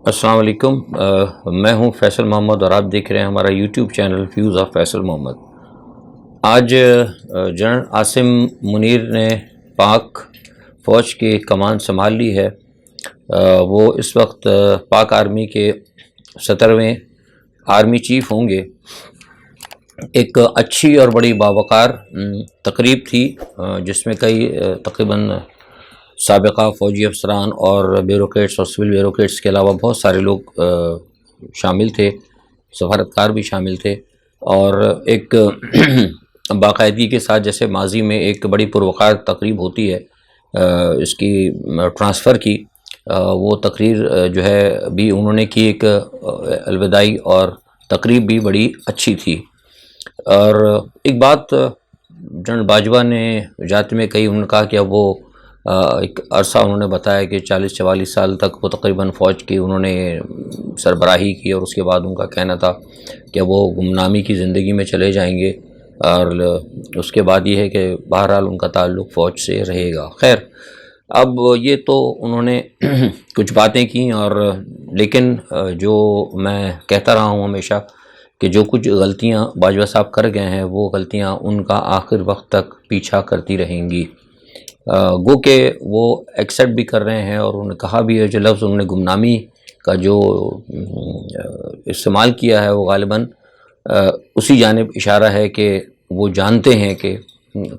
السلام علیکم، میں ہوں فیصل محمد اور آپ دیکھ رہے ہیں ہمارا YouTube channel views of Faisal Muhammad. آج جنرل عاصم منیر نے پاک فوج کی کمان سنبھال لی ہے۔ وہ اس وقت پاک آرمی کے 17ویں آرمی چیف ہوں گے۔ ایک اچھی اور بڑی باوقار تقریب تھی جس میں کئی تقریباً سابقہ فوجی افسران اور بیوروکریٹس اور سول بیوروکریٹس کے علاوہ بہت سارے لوگ شامل تھے، سفارتکار بھی شامل تھے، اور ایک باقاعدگی کے ساتھ جیسے ماضی میں ایک بڑی پروقار تقریب ہوتی ہے اس کی ٹرانسفر کی، وہ تقریر جو ہے بھی انہوں نے کی، ایک الوداعی اور تقریب بھی بڑی اچھی تھی۔ اور ایک بات جنرل باجوہ نے جاتے میں کہی، انہوں نے کہا کہ اب وہ ایک عرصہ انہوں نے بتایا کہ 40-44 سال تک وہ تقریباً فوج کی انہوں نے سربراہی کی، اور اس کے بعد ان کا کہنا تھا کہ وہ گمنامی کی زندگی میں چلے جائیں گے، اور اس کے بعد یہ ہے کہ بہرحال ان کا تعلق فوج سے رہے گا۔ خیر، اب یہ تو انہوں نے کچھ باتیں کیں، اور لیکن جو میں کہتا رہا ہوں ہمیشہ کہ جو کچھ غلطیاں باجوہ صاحب کر گئے ہیں وہ غلطیاں ان کا آخر وقت تک پیچھا کرتی رہیں گی۔ گو کہ وہ ایکسیپٹ بھی کر رہے ہیں، اور انہوں نے کہا بھی ہے جو لفظ انہوں نے گمنامی کا جو استعمال کیا ہے وہ غالباً اسی جانب اشارہ ہے کہ وہ جانتے ہیں کہ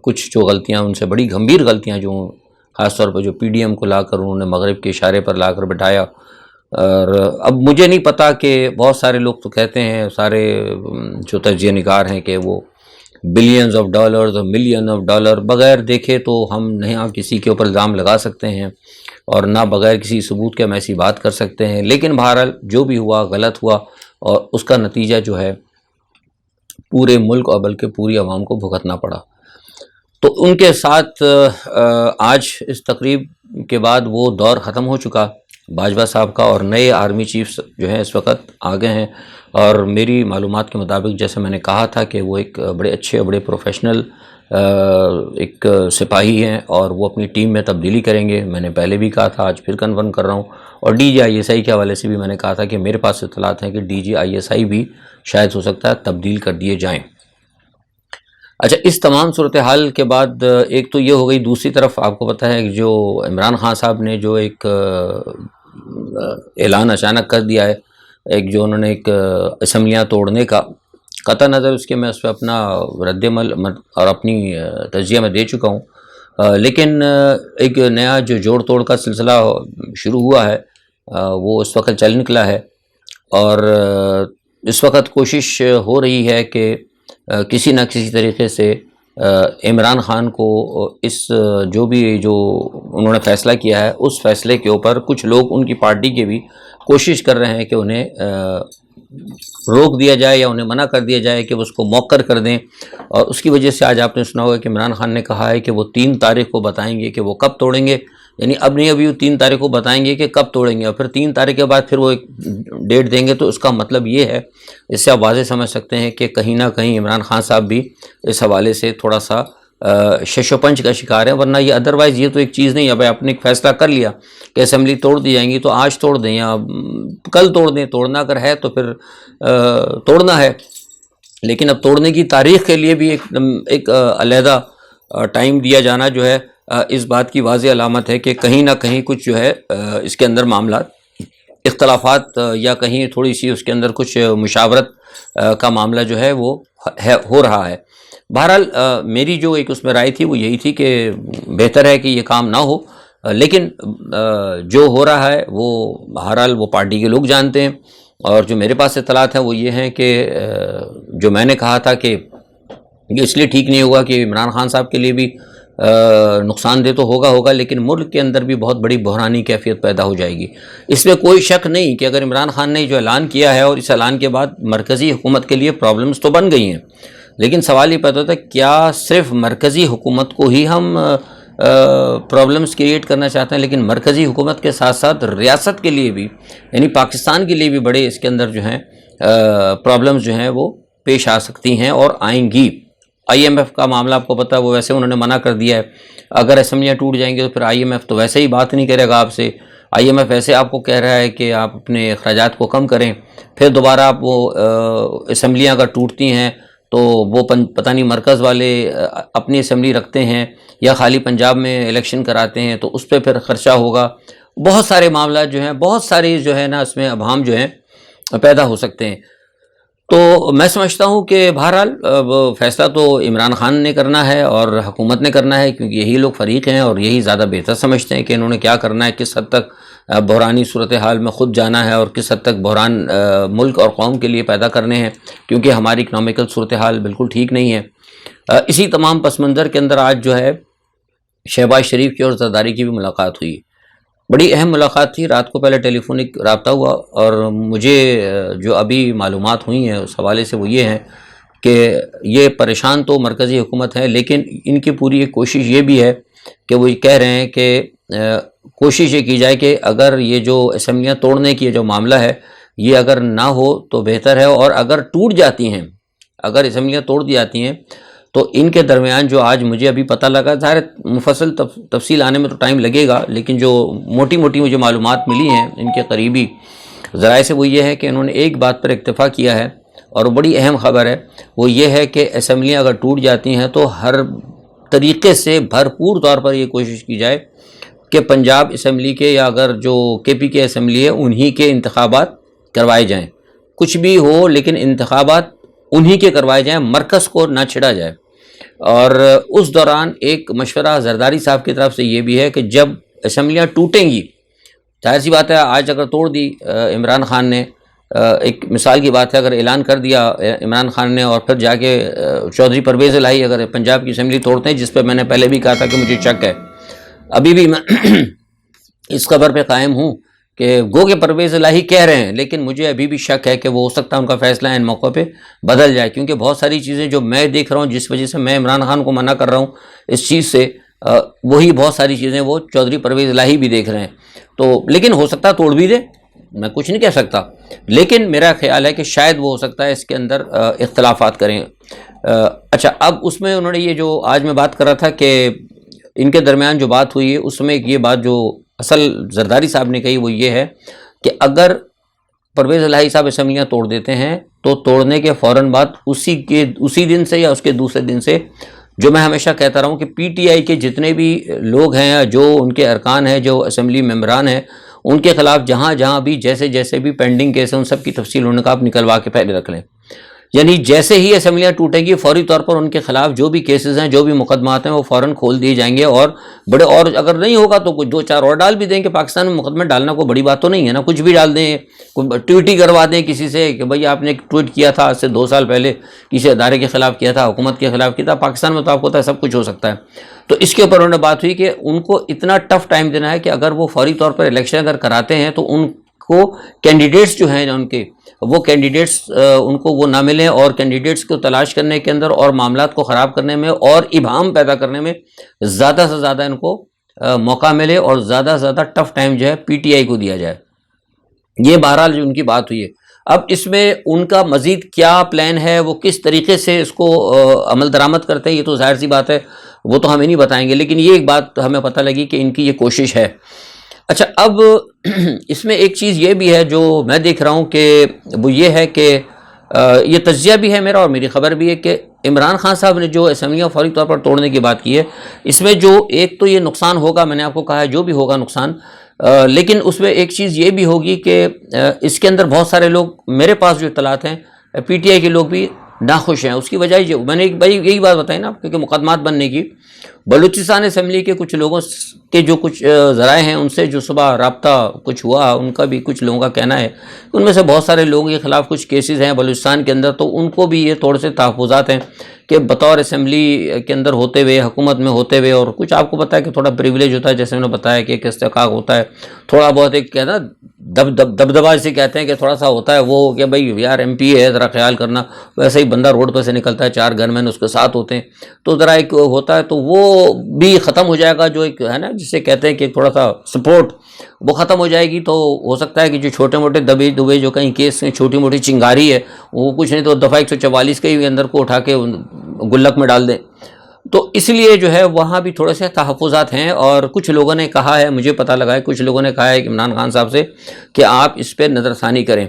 کچھ جو غلطیاں ان سے بڑی گھمبیر غلطیاں جو خاص طور پر جو پی ڈی ایم کو لا کر انہوں نے مغرب کے اشارے پر لا کر بٹھایا، اور اب مجھے نہیں پتا کہ بہت سارے لوگ تو کہتے ہیں، سارے جو تجزیہ نگار ہیں، کہ وہ بلینز آف ڈالرز اور ملین آف ڈالر بغیر دیکھے تو ہم نہیں کسی کے اوپر الزام لگا سکتے ہیں، اور نہ بغیر کسی ثبوت کے ہم ایسی بات کر سکتے ہیں، لیکن بہرحال جو بھی ہوا غلط ہوا، اور اس کا نتیجہ جو ہے پورے ملک اور بلکہ پوری عوام کو بھگتنا پڑا۔ تو ان کے ساتھ آج اس تقریب کے بعد وہ دور ختم ہو چکا باجوہ صاحب کا، اور نئے آرمی چیفز جو ہیں اس وقت آگے ہیں، اور میری معلومات کے مطابق جیسے میں نے کہا تھا کہ وہ ایک بڑے اچھے بڑے پروفیشنل ایک سپاہی ہیں، اور وہ اپنی ٹیم میں تبدیلی کریں گے۔ میں نے پہلے بھی کہا تھا، آج پھر کنفرم کر رہا ہوں، اور D G I S I کے حوالے سے بھی میں نے کہا تھا کہ میرے پاس اطلاعات ہیں کہ D G I S I بھی شاید ہو سکتا ہے تبدیل کر دیے جائیں۔ اچھا، اس تمام صورتحال کے بعد ایک تو یہ ہو گئی، دوسری طرف آپ کو پتہ ہے کہ جو عمران خان صاحب نے جو ایک اعلان اچانک کر دیا ہے، ایک جو انہوں نے ایک اسمبلیاں توڑنے کا، قطع نظر اس کے میں اس پہ اپنا رد عمل اور اپنی تجزیہ میں دے چکا ہوں، لیکن ایک نیا جو جوڑ توڑ کا سلسلہ شروع ہوا ہے وہ اس وقت چل نکلا ہے، اور اس وقت کوشش ہو رہی ہے کہ کسی نہ کسی طریقے سے عمران خان کو اس جو انہوں نے فیصلہ کیا ہے اس فیصلے کے اوپر کچھ لوگ ان کی پارٹی کے بھی کوشش کر رہے ہیں کہ انہیں روک دیا جائے یا انہیں منع کر دیا جائے کہ وہ اس کو موخر کر دیں، اور اس کی وجہ سے آج آپ نے سنا ہوگا کہ عمران خان نے کہا ہے کہ وہ 3 تاریخ کو بتائیں گے کہ وہ کب توڑیں گے، یعنی اب نہیں، ابھی وہ 3 تاریخ کو بتائیں گے کہ کب توڑیں گے، اور پھر 3 تاریخ کے بعد پھر وہ ایک ڈیٹ دیں گے۔ تو اس کا مطلب یہ ہے، اس سے آپ واضح سمجھ سکتے ہیں کہ کہیں نہ کہیں عمران خان صاحب بھی اس حوالے سے تھوڑا سا شش و پنج کا شکار ہے، ورنہ یہ ادروائز یہ تو ایک چیز نہیں ہے۔ بھائی آپ نے ایک فیصلہ کر لیا کہ اسمبلی توڑ دی جائیں گی تو آج توڑ دیں یا کل توڑ دیں، توڑنا اگر ہے تو پھر توڑنا ہے، لیکن اب توڑنے کی تاریخ کے لیے بھی ایک علیحدہ ٹائم دیا جانا جو ہے اس بات کی واضح علامت ہے کہ کہیں نہ کہیں کچھ جو ہے اس کے اندر معاملات اختلافات یا کہیں تھوڑی سی اس کے اندر کچھ مشاورت کا معاملہ جو ہے وہ ہو رہا ہے۔ بہرحال میری جو ایک اس میں رائے تھی وہ یہی تھی کہ بہتر ہے کہ یہ کام نہ ہو، لیکن جو ہو رہا ہے وہ بہرحال وہ پارٹی کے لوگ جانتے ہیں، اور جو میرے پاس اطلاعات ہیں وہ یہ ہیں کہ جو میں نے کہا تھا کہ یہ اس لیے ٹھیک نہیں ہوگا کہ عمران خان صاحب کے لیے بھی نقصان دہ تو ہوگا، لیکن ملک کے اندر بھی بہت بڑی بحرانی کیفیت پیدا ہو جائے گی۔ اس میں کوئی شک نہیں کہ اگر عمران خان نے جو اعلان کیا ہے اور اس اعلان کے بعد مرکزی حکومت کے لیے پرابلمز تو بن گئی ہیں، لیکن سوال یہ پیدا ہوتا ہے کیا صرف مرکزی حکومت کو ہی ہم پرابلمز کریٹ کرنا چاہتے ہیں، لیکن مرکزی حکومت کے ساتھ ساتھ ریاست کے لیے بھی، یعنی پاکستان کے لیے بھی بڑے اس کے اندر جو ہیں پرابلمز جو ہیں وہ پیش آ سکتی ہیں اور آئیں گی۔ آئی ایم ایف کا معاملہ آپ کو پتہ ہے، وہ ویسے انہوں نے منع کر دیا ہے، اگر اسمبلیاں ٹوٹ جائیں گے تو پھر آئی ایم ایف تو ویسے ہی بات نہیں کرے گا آپ سے، IMF ایسے آپ کو کہہ رہا ہے کہ آپ اپنے اخراجات کو کم کریں، پھر دوبارہ آپ وہ اسمبلیاں اگر ٹوٹتی ہیں تو وہ پتہ نہیں مرکز والے اپنی اسمبلی رکھتے ہیں یا خالی پنجاب میں الیکشن کراتے ہیں تو اس پہ پھر خرچہ ہوگا. بہت سارے معاملات جو ہیں، بہت ساری جو ہے نا اس میں ابہام جو ہیں پیدا ہو سکتے ہیں. تو میں سمجھتا ہوں کہ بہرحال فیصلہ تو عمران خان نے کرنا ہے اور حکومت نے کرنا ہے، کیونکہ یہی لوگ فریق ہیں اور یہی زیادہ بہتر سمجھتے ہیں کہ انہوں نے کیا کرنا ہے، کس حد تک بحرانی صورتحال میں خود جانا ہے اور کس حد تک بحران ملک اور قوم کے لیے پیدا کرنے ہیں، کیونکہ ہماری اکنامیکل صورتحال بالکل ٹھیک نہیں ہے. اسی تمام پس منظر کے اندر آج جو ہے شہباز شریف کی اور زرداری کی بھی ملاقات ہوئی. بڑی اہم ملاقات تھی. رات کو پہلے ٹیلی فونک رابطہ ہوا اور مجھے جو ابھی معلومات ہوئی ہیں اس حوالے سے وہ یہ ہیں کہ یہ پریشان تو مرکزی حکومت ہے، لیکن ان کی پوری ایک کوشش یہ بھی ہے کہ وہ کہہ رہے ہیں کہ کوشش یہ کی جائے کہ اگر یہ جو اسمبلیاں توڑنے کی جو معاملہ ہے یہ اگر نہ ہو تو بہتر ہے، اور اگر ٹوٹ جاتی ہیں، اگر اسمبلیاں توڑ دی جاتی ہیں تو ان کے درمیان جو آج مجھے ابھی پتہ لگا، ظاہر مفصل تفصیل آنے میں تو ٹائم لگے گا، لیکن جو موٹی موٹی مجھے معلومات ملی ہیں ان کے قریبی ذرائع سے وہ یہ ہے کہ انہوں نے ایک بات پر اکتفا کیا ہے اور بڑی اہم خبر ہے، وہ یہ ہے کہ اسمبلیاں اگر ٹوٹ جاتی ہیں تو ہر طریقے سے بھرپور طور پر یہ کوشش کی جائے کہ پنجاب اسمبلی کے یا اگر جو KP کے اسمبلی ہے انہی کے انتخابات کروائے جائیں. کچھ بھی ہو لیکن انتخابات انہی کے کروائے جائیں، مرکز کو نہ چھڑا جائے. اور اس دوران ایک مشورہ زرداری صاحب کی طرف سے یہ بھی ہے کہ جب اسمبلیاں ٹوٹیں گی، ظاہر سی بات ہے آج اگر توڑ دی عمران خان نے، ایک مثال کی بات ہے اگر اعلان کر دیا عمران خان نے اور پھر جا کے چودھری پرویز الہی اگر پنجاب کی اسمبلی توڑتے ہیں، جس پہ میں نے پہلے بھی کہا تھا کہ مجھے شک ہے، ابھی بھی میں اس خبر پہ قائم ہوں کہ گو کہ پرویز الہی کہہ رہے ہیں، لیکن مجھے ابھی بھی شک ہے کہ وہ ہو سکتا ہے ان کا فیصلہ ان موقع پہ بدل جائے، کیونکہ بہت ساری چیزیں جو میں دیکھ رہا ہوں جس وجہ سے میں عمران خان کو منع کر رہا ہوں اس چیز سے، وہی بہت ساری چیزیں وہ چودھری پرویز الہی بھی دیکھ رہے ہیں. تو لیکن ہو سکتا ہے توڑ بھی دے، میں کچھ نہیں کہہ سکتا، لیکن میرا خیال ہے کہ شاید وہ ہو سکتا ہے اس کے اندر اختلافات کریں. اچھا، اب اس میں انہوں نے یہ جو آج میں بات کر رہا تھا کہ ان کے درمیان جو بات ہوئی ہے اس میں یہ بات جو اصل زرداری صاحب نے کہی وہ یہ ہے کہ اگر پرویز الہی صاحب اسمبلیاں توڑ دیتے ہیں تو توڑنے کے فوراً بعد اسی دن سے یا اس کے دوسرے دن سے، جو میں ہمیشہ کہتا رہا ہوں کہ PTI کے جتنے بھی لوگ ہیں، جو ان کے ارکان ہیں، جو اسمبلی ممبران ہیں، ان کے خلاف جہاں جہاں بھی جیسے بھی پینڈنگ کیس ہیں ان سب کی تفصیل انہوں نے کہا آپ نکلوا کے پہلے رکھ لیں. یعنی جیسے ہی اسمبلیاں ٹوٹیں گی فوری طور پر ان کے خلاف جو بھی کیسز ہیں، جو بھی مقدمات ہیں، وہ فوراً کھول دیے جائیں گے، اور اگر نہیں ہوگا تو کچھ 2-4 اور ڈال بھی دیں کہ پاکستان میں مقدمے ڈالنا کوئی بڑی بات تو نہیں ہے نا، کچھ بھی ڈال دیں، کوئی ٹویٹ ہی کروا دیں کسی سے کہ بھائی آپ نے ایک ٹویٹ کیا تھا آج سے 2 سال پہلے، کسی ادارے کے خلاف کیا تھا، حکومت کے خلاف کیا تھا. پاکستان میں تو آپ کو پتہ ہے سب کچھ ہو سکتا ہے. تو اس کے اوپر انہوں نے بات ہوئی کہ ان کو اتنا ٹف ٹائم دینا ہے کہ اگر وہ فوری طور پر الیکشن اگر کراتے ہیں تو ان کو کینڈیڈیٹس جو ہیں ان کے، وہ کینڈیڈیٹس ان کو وہ نہ ملیں، اور کینڈیڈیٹس کو تلاش کرنے کے اندر اور معاملات کو خراب کرنے میں اور ابہام پیدا کرنے میں زیادہ سے زیادہ ان کو موقع ملے، اور زیادہ سے زیادہ ٹف ٹائم جو ہے PTI کو دیا جائے. یہ بہرحال جو ان کی بات ہوئی ہے. اب اس میں ان کا مزید کیا پلان ہے، وہ کس طریقے سے اس کو عمل درآمد کرتے ہیں، یہ تو ظاہر سی بات ہے وہ تو ہمیں نہیں بتائیں گے، لیکن یہ ایک بات ہمیں پتہ لگی کہ ان کی یہ کوشش ہے. اچھا، اب اس میں ایک چیز یہ بھی ہے جو میں دیکھ رہا ہوں کہ وہ یہ ہے کہ یہ تجزیہ بھی ہے میرا اور میری خبر بھی ہے کہ عمران خان صاحب نے جو اسمبلیاں فوری طور پر توڑنے کی بات کی ہے، اس میں جو ایک تو یہ نقصان ہوگا، میں نے آپ کو کہا ہے جو بھی ہوگا نقصان، لیکن اس میں ایک چیز یہ بھی ہوگی کہ اس کے اندر بہت سارے لوگ، میرے پاس جو اطلاعات ہیں PTI کے لوگ بھی ناخوش ہیں. اس کی وجہ یہ میں نے یہی بات بتائی نا کیونکہ مقدمات بننے کی، بلوچستان اسمبلی کے کچھ لوگوں کے جو کچھ ذرائع ہیں ان سے جو صبح رابطہ کچھ ہوا، ان کا بھی کچھ لوگوں کا کہنا ہے ان میں سے بہت سارے لوگوں کے خلاف کچھ کیسز ہیں بلوچستان کے اندر، تو ان کو بھی یہ تھوڑے سے تحفظات ہیں کہ بطور اسمبلی کے اندر ہوتے ہوئے، حکومت میں ہوتے ہوئے، اور کچھ آپ کو پتہ ہے کہ تھوڑا پریویلیج ہوتا ہے، جیسے میں نے بتایا کہ ایک استحقاق ہوتا ہے، تھوڑا بہت ایک کہنا دبدبا جسے کہتے ہیں کہ تھوڑا سا ہوتا ہے وہ کہ بھائی یار MP ہے ذرا خیال کرنا، ویسے ہی بندہ روڈ پہ سے نکلتا ہے 4 گن مین اس کے ساتھ ہوتے ہیں، تو ذرا ایک ہوتا ہے، تو وہ بھی ختم ہو جائے گا، جو ایک ہے نا جسے کہتے ہیں کہ تھوڑا سا سپورٹ وہ ختم ہو جائے گی. تو ہو سکتا ہے کہ جو چھوٹے موٹے دبے جو کہیں کیس میں چھوٹی موٹی چنگاری ہے وہ کچھ نہیں تو دفعہ 144 کے ہی اندر کو اٹھا کے گلک میں ڈال دیں. تو اس لیے جو ہے وہاں بھی تھوڑے سے تحفظات ہیں، اور کچھ لوگوں نے کہا ہے، مجھے پتہ لگا ہے کچھ لوگوں نے کہا ہے کہ عمران خان صاحب سے کہ آپ اس پہ نظر ثانی کریں،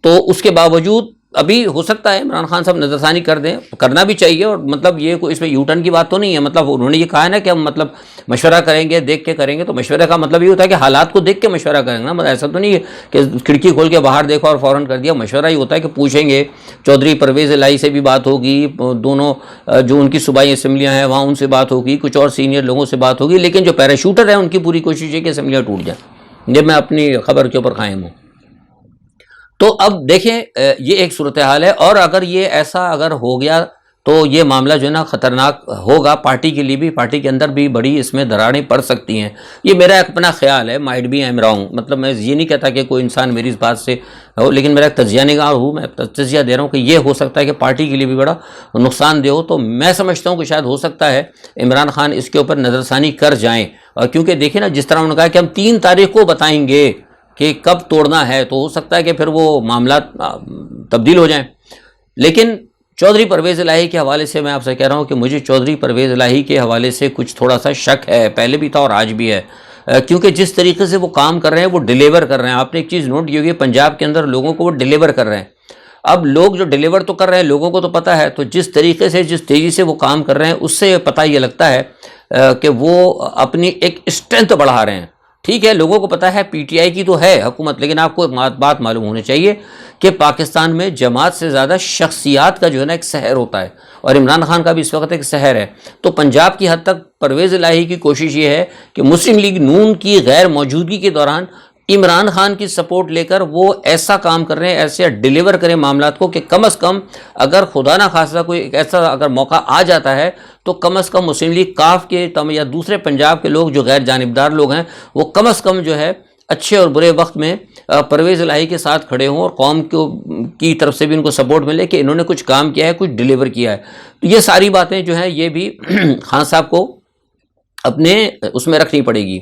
تو اس کے باوجود ابھی ہو سکتا ہے عمران خان صاحب نظر ثانی کر دیں، کرنا بھی چاہیے، اور مطلب یہ کوئی اس میں یو ٹرن کی بات تو نہیں ہے، مطلب انہوں نے یہ کہا ہے نا کہ ہم مطلب مشورہ کریں گے، دیکھ کے کریں گے، تو مشورے کا مطلب یہ ہوتا ہے کہ حالات کو دیکھ کے مشورہ کریں گے نا، ایسا تو نہیں ہے کہ کھڑکی کھول کے باہر دیکھا اور فوراً کر دیا۔ مشورہ یہ ہوتا ہے کہ پوچھیں گے، چودھری پرویز الہی سے بھی بات ہوگی، دونوں جو ان کی صوبائی اسمبلیاں ہیں وہاں ان سے بات ہوگی، کچھ اور سینئر لوگوں سے بات ہوگی، لیکن جو پیراشوٹر ہیں ان کی پوری کوشش ہے کہ اسمبلیاں ٹوٹ جائیں، یہ میں اپنی خبر کے اوپر قائم ہوں۔ تو اب دیکھیں یہ ایک صورتحال ہے، اور اگر یہ ایسا اگر ہو گیا تو یہ معاملہ جو ہے نا خطرناک ہوگا پارٹی کے لیے بھی، پارٹی کے اندر بھی بڑی اس میں دراڑیں پڑ سکتی ہیں، یہ میرا اپنا خیال ہے، مائٹ بی ایم رانگ، مطلب میں یہ نہیں کہتا کہ کوئی انسان میری اس بات سے ہو، لیکن میرا ایک تجزیہ نگار ہوں، میں تجزیہ دے رہا ہوں کہ یہ ہو سکتا ہے کہ پارٹی کے لیے بھی بڑا نقصان دہ ہو، تو میں سمجھتا ہوں کہ شاید ہو سکتا ہے عمران خان اس کے اوپر نظر ثانی کر جائیں، اور کیونکہ دیکھیں نا جس طرح انہوں نے کہا کہ ہم 3 تاریخ کو بتائیں گے کہ کب توڑنا ہے، تو ہو سکتا ہے کہ پھر وہ معاملات تبدیل ہو جائیں۔ لیکن چودھری پرویز الہی کے حوالے سے میں آپ سے کہہ رہا ہوں کہ مجھے چودھری پرویز الہی کے حوالے سے کچھ تھوڑا سا شک ہے، پہلے بھی تھا اور آج بھی ہے، کیونکہ جس طریقے سے وہ کام کر رہے ہیں وہ ڈیلیور کر رہے ہیں۔ آپ نے ایک چیز نوٹ کی ہوگی، پنجاب کے اندر لوگوں کو وہ ڈیلیور کر رہے ہیں۔ اب لوگ جو ڈیلیور تو کر رہے ہیں لوگوں کو تو پتہ ہے، تو جس طریقے سے جس تیزی سے وہ کام کر رہے ہیں اس سے پتہ یہ لگتا ہے کہ وہ اپنی ایک اسٹرینتھ بڑھا رہے ہیں۔ ٹھیک ہے، لوگوں کو پتہ ہے پی ٹی آئی کی تو ہے حکومت، لیکن آپ کو ایک بات معلوم ہونی چاہیے کہ پاکستان میں جماعت سے زیادہ شخصیات کا جو ہے نا ایک سحر ہوتا ہے، اور عمران خان کا بھی اس وقت ایک سحر ہے۔ تو پنجاب کی حد تک پرویز الہی کی کوشش یہ ہے کہ مسلم لیگ نون کی غیر موجودگی کے دوران عمران خان کی سپورٹ لے کر وہ ایسا کام کر رہے ہیں، ایسے ڈیلیور کریں معاملات کو کہ کم از کم اگر خدا نہ خواستہ کوئی ایسا اگر موقع آ جاتا ہے تو کم از کم مسلم لیگ کاف کے یا دوسرے پنجاب کے لوگ جو غیر جانبدار لوگ ہیں وہ کم از کم جو ہے اچھے اور برے وقت میں پرویز الہی کے ساتھ کھڑے ہوں، اور قوم کی طرف سے بھی ان کو سپورٹ ملے کہ انہوں نے کچھ کام کیا ہے، کچھ ڈیلیور کیا ہے۔ تو یہ ساری باتیں جو ہیں یہ بھی خان صاحب کو اپنے اس میں رکھنی پڑے گی۔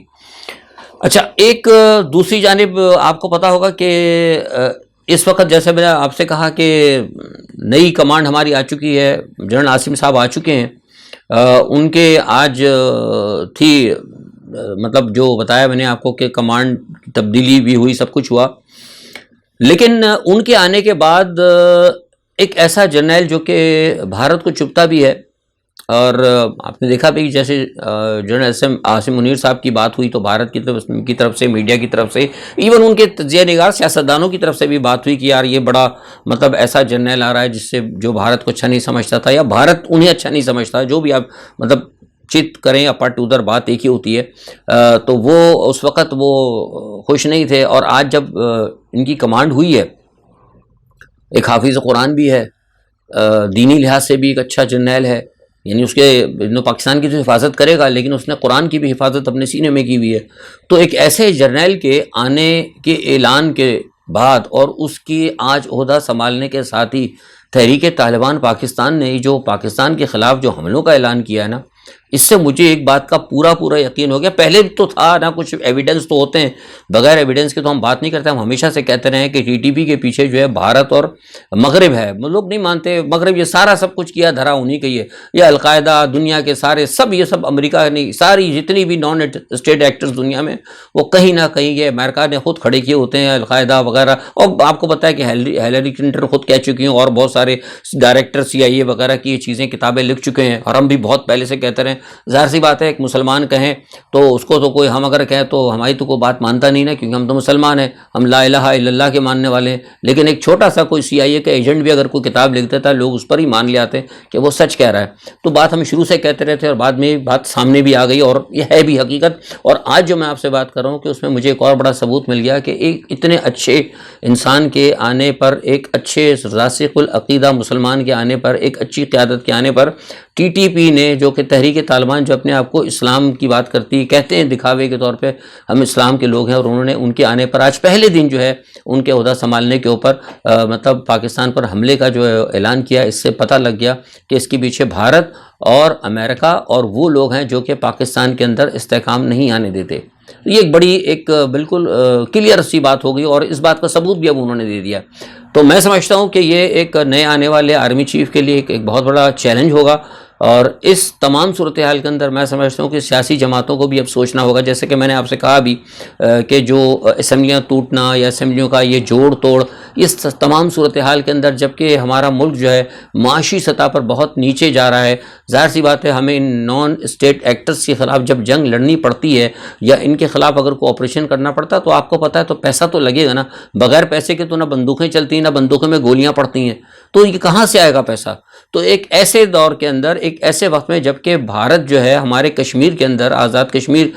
اچھا، ایک دوسری جانب آپ کو پتہ ہوگا کہ اس وقت جیسے میں نے آپ سے کہا کہ نئی کمانڈ ہماری آ چکی ہے، جنرل عاصم صاحب آ چکے ہیں، ان کے آج تھی مطلب جو بتایا میں نے آپ کو کہ کمانڈ کی تبدیلی بھی ہوئی، سب کچھ ہوا، لیکن ان کے آنے کے بعد ایک ایسا جرنیل جو کہ بھارت کو چبھتا بھی ہے، اور آپ نے دیکھا بھی جیسے جنرل عاصم منیر صاحب کی بات ہوئی تو بھارت کی طرف سے، میڈیا کی طرف سے، ایون ان کے تجزیہ نگار سیاستدانوں کی طرف سے بھی بات ہوئی کہ یار یہ بڑا مطلب ایسا جرنیل آ رہا ہے جس سے جو بھارت کو اچھا نہیں سمجھتا تھا، یا بھارت انہیں اچھا نہیں سمجھتا، جو بھی آپ مطلب چت کریں یا پٹ ادھر بات ایک ہی ہوتی ہے، تو وہ اس وقت وہ خوش نہیں تھے، اور آج جب ان کی کمانڈ ہوئی ہے، ایک حافظ قرآن بھی ہے، دینی لحاظ سے بھی ایک اچھا جرنیل ہے، یعنی اس کے پاکستان کی تو حفاظت کرے گا لیکن اس نے قرآن کی بھی حفاظت اپنے سینے میں کی ہوئی ہے، تو ایک ایسے جرنیل کے آنے کے اعلان کے بعد اور اس کی آج عہدہ سنبھالنے کے ساتھ ہی تحریک طالبان پاکستان نے جو پاکستان کے خلاف جو حملوں کا اعلان کیا ہے نا، اس سے مجھے ایک بات کا پورا یقین ہو گیا۔ پہلے تو تھا نا، کچھ ایویڈنس تو ہوتے ہیں، بغیر ایویڈنس کے تو ہم بات نہیں کرتے، ہم ہمیشہ سے کہتے رہے ہیں کہ ٹی ٹی پی کے پیچھے جو ہے بھارت اور مغرب ہے، لوگ نہیں مانتے، مغرب یہ سارا سب کچھ کیا دھرا انہی کا ہی ہے، یہ القاعدہ دنیا کے سارے سب، یہ سب امریکہ نہیں، ساری جتنی بھی نان اسٹیٹ ایکٹرز دنیا میں وہ کہیں نہ کہیں یہ امریکہ نے خود کھڑے کیے ہوتے ہیں، القاعدہ وغیرہ، اور آپ کو پتہ ہے کہ ہیلری کلنٹن خود کہہ چکی ہیں، اور بہت سارے ڈائریکٹر سی آئی اے وغیرہ کی یہ چیزیں کتابیں لکھ چکے ہیں، اور ہم بھی بہت پہلے سے کہتے رہے۔ ظاہر سی بات ہے ایک مسلمان کہیں تو اس کو تو کوئی، ہم اگر کہیں تو ہماری تو کوئی بات مانتا نہیں نا، کیونکہ ہم تو مسلمان ہیں، ہم لا الہ الا اللہ کے ماننے والے ہیں، لیکن ایک چھوٹا سا کوئی سی آئی اے کا ایجنٹ بھی اگر کوئی کتاب لکھ دیتا ہے لوگ اس پر ہی مان لے آتے ہیں کہ وہ سچ کہہ رہا ہے۔ تو بات ہم شروع سے کہتے رہے تھے اور بعد میں بات سامنے بھی آ گئی، اور یہ ہے بھی حقیقت، اور آج جو میں آپ سے بات کر رہا ہوں کہ اس میں مجھے ایک اور بڑا ثبوت مل گیا کہ ایک اتنے اچھے انسان کے آنے پر، ایک اچھے راسخ العقیدہ مسلمان کے آنے پر، ایک اچھی قیادت کے آنے پر، ٹی ٹی پی نے جو کہ تحریک طالبان جو اپنے آپ کو اسلام کی بات کرتی کہتے ہیں دکھاوے کے طور پہ ہم اسلام کے لوگ ہیں، اور انہوں نے ان کے آنے پر آج پہلے دن جو ہے ان کے عہدہ سنبھالنے کے اوپر مطلب پاکستان پر حملے کا جو اعلان کیا، اس سے پتہ لگ گیا کہ اس کے پیچھے بھارت اور امریکہ اور وہ لوگ ہیں جو کہ پاکستان کے اندر استحکام نہیں آنے دیتے۔ یہ ایک بڑی ایک بالکل کلیئر سی بات ہو گئی، اور اس بات کا ثبوت بھی اب انہوں نے دے دیا۔ تو میں سمجھتا ہوں کہ یہ ایک نئے آنے والے آرمی چیف کے لیے ایک بہت بڑا چیلنج ہوگا اور اس تمام صورتحال کے اندر میں سمجھتا ہوں کہ سیاسی جماعتوں کو بھی اب سوچنا ہوگا، جیسے کہ میں نے آپ سے کہا بھی کہ جو اسمبلیاں ٹوٹنا یا اسمبلیوں کا یہ جوڑ توڑ، اس تمام صورتحال کے اندر جبکہ ہمارا ملک جو ہے معاشی سطح پر بہت نیچے جا رہا ہے، ظاہر سی بات ہے ہمیں ان نان اسٹیٹ ایکٹرز کے خلاف جب جنگ لڑنی پڑتی ہے یا ان کے خلاف اگر کوآپریشن کرنا پڑتا تو آپ کو پتہ ہے تو پیسہ تو لگے گا نا، بغیر پیسے کے تو نہ بندوقیں چلتی ہیں نہ بندوقوں میں گولیاں پڑتی ہیں، تو یہ کہاں سے آئے گا پیسہ؟ تو ایک ایسے دور کے اندر، ایک ایسے وقت میں جب کہ بھارت جو ہے ہمارے کشمیر کے اندر آزاد کشمیر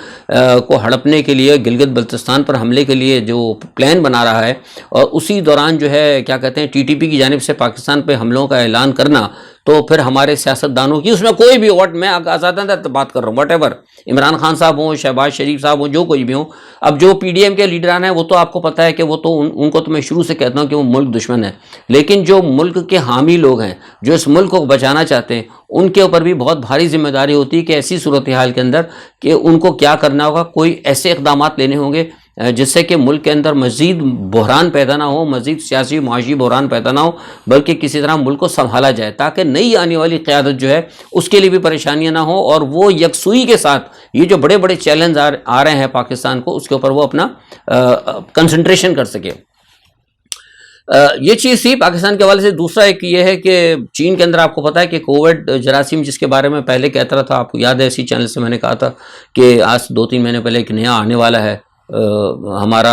کو ہڑپنے کے لیے، گلگت بلتستان پر حملے کے لیے جو پلان بنا رہا ہے، اور اسی دوران جو ہے کیا کہتے ہیں ٹی ٹی پی کی جانب سے پاکستان پہ حملوں کا اعلان کرنا، تو پھر ہمارے سیاستدانوں کی، اس میں کوئی بھی میں آزادانہ بات کر رہا ہوں، واٹ ایور، عمران خان صاحب ہوں، شہباز شریف صاحب ہوں، جو کوئی بھی ہوں، اب جو پی ڈی ایم کے لیڈران ہیں وہ تو آپ کو پتہ ہے کہ وہ تو ان کو تو میں شروع سے کہتا ہوں کہ وہ ملک دشمن ہے، لیکن جو ملک کے حامی لوگ ہیں، جو اس ملک کو بچانا چاہتے ہیں، ان کے اوپر بھی بہت بھاری ذمہ داری ہوتی ہے کہ ایسی صورتحال کے اندر کہ ان کو کیا کرنا ہوگا، کوئی ایسے اقدامات لینے ہوں گے جس سے کہ ملک کے اندر مزید بحران پیدا نہ ہو، مزید سیاسی معاشی بحران پیدا نہ ہو، بلکہ کسی طرح ملک کو سنبھالا جائے تاکہ نئی آنے والی قیادت جو ہے اس کے لیے بھی پریشانیاں نہ ہوں، اور وہ یکسوئی کے ساتھ یہ جو بڑے بڑے چیلنج آ رہے ہیں پاکستان کو، اس کے اوپر وہ اپنا کنسنٹریشن کر سکے۔ یہ چیز تھی پاکستان کے حوالے سے۔ دوسرا ایک یہ ہے کہ چین کے اندر آپ کو پتہ ہے کہ کووڈ جراثیم جس کے بارے میں پہلے کہتا رہا تھا، آپ کو یاد ہے اسی چینل سے میں نے کہا تھا کہ آج 2-3 مہینے پہلے ایک نیا آنے والا ہے ہمارا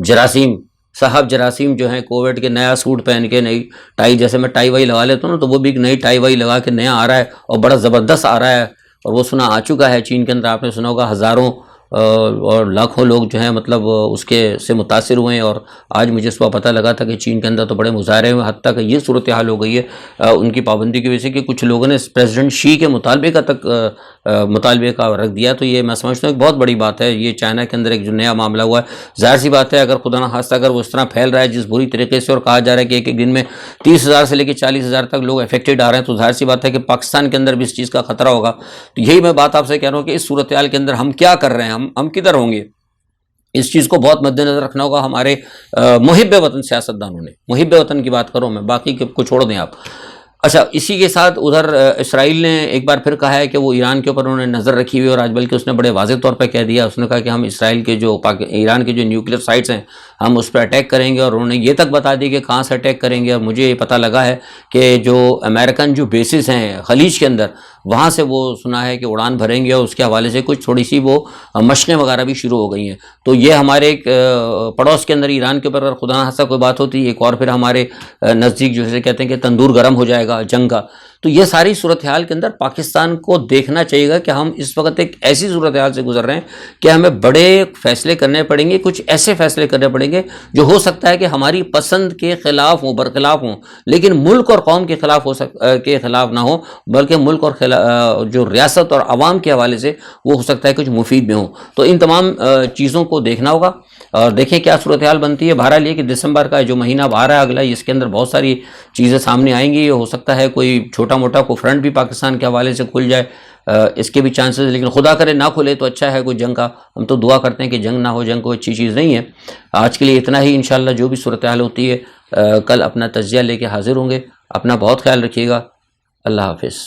جراثیم، صاحب جراثیم جو ہیں کووڈ کے نیا سوٹ پہن کے، نئی ٹائی، جیسے میں ٹائی وائی لگا لیتا ہوں نا، تو وہ بھی ایک نئی ٹائی وائی لگا کے نیا آ رہا ہے اور بڑا زبردست آ رہا ہے، اور وہ سنا آ چکا ہے چین کے اندر۔ آپ نے سنا ہوگا ہزاروں اور لاکھوں لوگ جو ہیں مطلب اس کے سے متاثر ہوئے ہیں، اور آج مجھے صبح پتہ لگا تھا کہ چین کے اندر تو بڑے مظاہرے ہوئے، حتیٰ کہ یہ صورتحال ہو گئی ہے ان کی پابندی کی وجہ سے کہ کچھ لوگوں نے پریزیڈنٹ شی کے مطالبے کا رکھ دیا۔ تو یہ میں سمجھتا ہوں ایک بہت بڑی بات ہے، یہ چائنا کے اندر ایک جو نیا معاملہ ہوا ہے، ظاہر سی بات ہے اگر خدا نہ خواستہ اگر وہ اس طرح پھیل رہا ہے جس بری طریقے سے، اور کہا جا رہا ہے کہ ایک دن میں 30,000 سے لے کے 40,000 تک لوگ افیکٹڈ آ رہے ہیں، تو ظاہر سی بات ہے کہ پاکستان کے اندر بھی اس چیز کا خطرہ ہوگا۔ تو یہی میں بات آپ سے کہہ رہا ہوں کہ اس صورتحال کے اندر ہم کیا کر رہے ہیں، ہم کدھر ہوں گے، اس چیز کو بہت مد نظر رکھنا ہوگا ہمارے محب وطن سیاستدانوں نے۔ محب وطن کی بات کروں میں، باقی کو چھوڑ دیں آپ۔ اچھا، اسی کے ساتھ ادھر اسرائیل نے ایک بار پھر کہا ہے کہ وہ ایران کے اوپر انہوں نے نظر رکھی ہوئی، اور آج بلکہ اس نے بڑے واضح طور پہ کہہ دیا، اس نے کہا کہ ہم اسرائیل کے جو ایران کے جو نیوکلیر سائٹس ہیں ہم اس پہ اٹیک کریں گے، اور انہوں نے یہ تک بتا دی کہ کہاں سے اٹیک کریں گے۔ اور مجھے یہ پتہ لگا ہے کہ جو امریکن جو بیسز ہیں خلیج کے اندر، وہاں سے وہ سنا ہے کہ اڑان بھریں گے، اور اس کے حوالے سے کچھ تھوڑی سی وہ مشقیں وغیرہ بھی شروع ہو گئی ہیں۔ تو یہ ہمارے ایک پڑوس کے اندر ایران کے اوپر اگر خدا نہ خواستہ کوئی بات ہوتی ہے، ایک اور پھر ہمارے نزدیک جو ہے کہتے ہیں کہ تندور گرم ہو جائے گا جنگ کا۔ تو یہ ساری صورتحال کے اندر پاکستان کو دیکھنا چاہیے گا کہ ہم اس وقت ایک ایسی صورتحال سے گزر رہے ہیں کہ ہمیں بڑے فیصلے کرنے پڑیں گے، کچھ ایسے فیصلے کرنے پڑیں گے جو ہو سکتا ہے کہ ہماری پسند کے خلاف ہوں، برخلاف ہوں، لیکن ملک اور قوم کے خلاف کے خلاف نہ ہوں، بلکہ ملک اور جو ریاست اور عوام کے حوالے سے وہ ہو سکتا ہے کچھ مفید میں ہوں۔ تو ان تمام چیزوں کو دیکھنا ہوگا اور دیکھیں کیا صورتحال بنتی ہے۔ بہرحال یہ کہ دسمبر کا جو مہینہ اب آ رہا ہے اگلا، اس کے اندر بہت ساری چیزیں سامنے آئیں گی، ہو سکتا ہے کوئی چھوٹا موٹا کوئی فرنٹ بھی پاکستان کے حوالے سے کھل جائے، اس کے بھی چانسز، لیکن خدا کرے نہ کھلے تو اچھا ہے کوئی جنگ کا، ہم تو دعا کرتے ہیں کہ جنگ نہ ہو، جنگ کوئی اچھی چیز نہیں ہے۔ آج کے لیے اتنا ہی، انشاءاللہ جو بھی صورتحال ہوتی ہے کل اپنا تجزیہ لے کے حاضر ہوں گے۔ اپنا بہت خیال رکھیے گا، اللہ حافظ۔